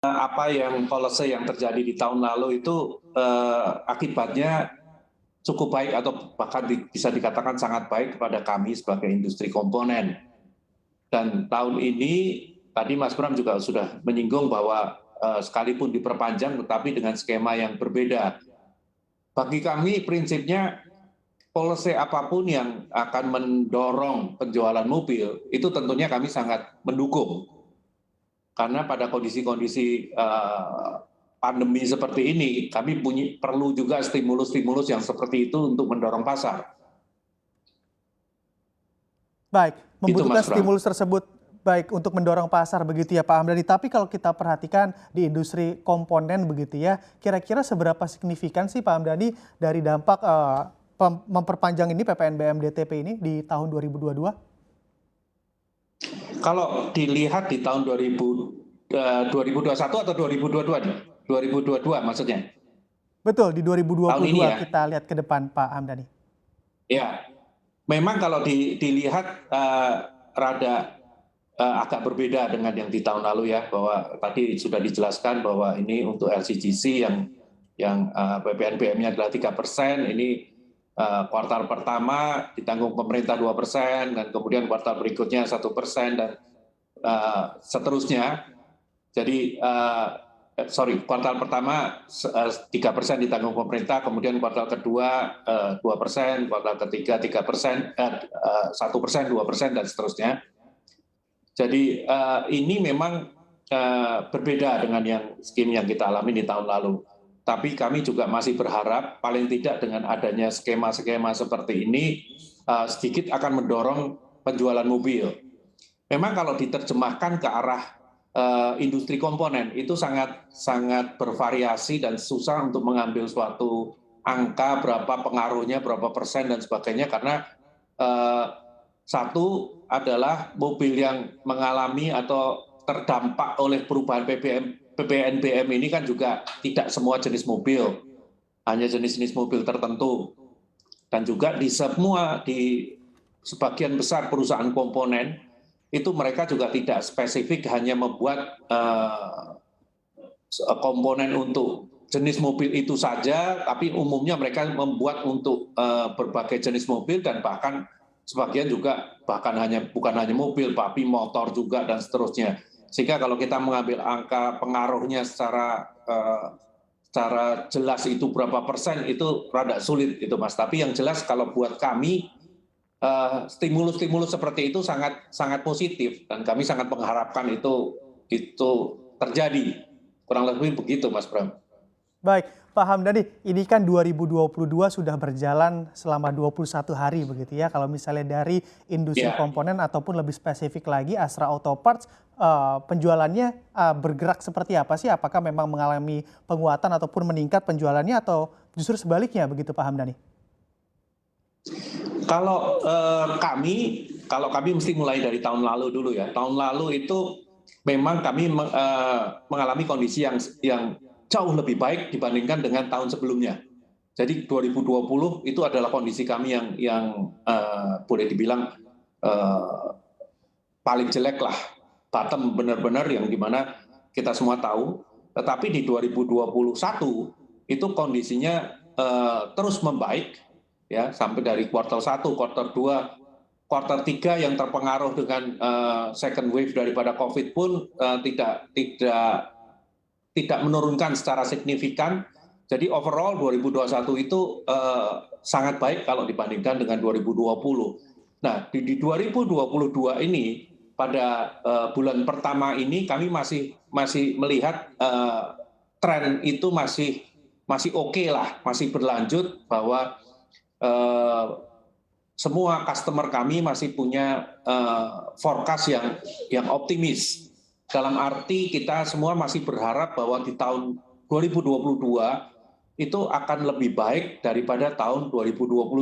Apa yang policy yang terjadi di tahun lalu itu akibatnya cukup baik atau bahkan bisa dikatakan sangat baik kepada kami sebagai industri komponen. Dan tahun ini tadi Mas Bram juga sudah menyinggung bahwa sekalipun diperpanjang tetapi dengan skema yang berbeda. Bagi kami prinsipnya policy apapun yang akan mendorong penjualan mobil itu tentunya kami sangat mendukung. Karena pada kondisi-kondisi pandemi seperti ini, kami perlu juga stimulus-stimulus yang seperti itu untuk mendorong pasar. Baik, Itu, membutuhkan Mas Bram. stimulus tersebut baik untuk mendorong pasar begitu ya Pak Hamdani. Tapi kalau kita perhatikan di industri komponen begitu ya, kira-kira seberapa signifikan sih Pak Hamdani dari dampak memperpanjang ini PPNBM DTP ini di tahun 2022? Kalau dilihat di tahun 2021 atau 2022 nih? 2022 maksudnya? Betul, di 2022 Tahun ini ya? kita lihat ke depan Pak Hamdani. Ya, memang kalau dilihat rada agak berbeda dengan yang di tahun lalu ya, bahwa tadi sudah dijelaskan bahwa ini untuk LCGC yang PPNBM-nya adalah 3%, ini kuartal pertama ditanggung pemerintah 2%, dan kemudian kuartal berikutnya 1%, dan seterusnya. Jadi, kuartal pertama 3% ditanggung pemerintah, kemudian kuartal kedua 2%, kuartal ketiga 3%, 1%, 2%, dan seterusnya. Jadi ini memang berbeda dengan scheme yang kita alami di tahun lalu. Tapi kami juga masih berharap paling tidak dengan adanya skema-skema seperti ini sedikit akan mendorong penjualan mobil. Memang kalau diterjemahkan ke arah industri komponen itu sangat bervariasi dan susah untuk mengambil suatu angka berapa pengaruhnya, berapa persen dan sebagainya, karena satu adalah mobil yang mengalami atau terdampak oleh perubahan PPNBM ini kan juga tidak semua jenis mobil, hanya jenis-jenis mobil tertentu. Dan juga di sebagian besar perusahaan komponen, itu mereka juga tidak spesifik hanya membuat komponen untuk jenis mobil itu saja, tapi umumnya mereka membuat untuk berbagai jenis mobil, dan bahkan sebagian juga bukan hanya mobil, tapi motor juga dan seterusnya. Sehingga kalau kita mengambil angka pengaruhnya secara jelas itu berapa persen, itu rada sulit itu Mas. Tapi yang jelas kalau buat kami stimulus-stimulus seperti itu sangat positif, dan kami sangat mengharapkan itu terjadi. Kurang lebih begitu Mas Bram. Baik, Pak Hamdani, ini kan 2022 sudah berjalan selama 21 hari begitu ya. Kalau misalnya dari industri komponen ataupun lebih spesifik lagi Astra Auto Parts, penjualannya bergerak seperti apa sih? Apakah memang mengalami penguatan ataupun meningkat penjualannya, atau justru sebaliknya begitu Pak Hamdani? Kalau kami mesti mulai dari tahun lalu dulu ya. Tahun lalu itu memang kami mengalami kondisi yang jauh lebih baik dibandingkan dengan tahun sebelumnya. Jadi 2020 itu adalah kondisi kami yang boleh dibilang paling jelek lah, bottom benar-benar, yang dimana kita semua tahu. Tetapi di 2021 itu kondisinya terus membaik, ya, sampai dari kuartal 1, kuartal 2, kuartal 3 yang terpengaruh dengan second wave daripada COVID pun tidak menurunkan secara signifikan. Jadi overall 2021 itu sangat baik kalau dibandingkan dengan 2020. Nah, di 2022 ini pada bulan pertama ini kami masih melihat tren itu masih oke lah, masih berlanjut, bahwa semua customer kami masih punya forecast yang optimis. Dalam arti kita semua masih berharap bahwa di tahun 2022 itu akan lebih baik daripada tahun 2021.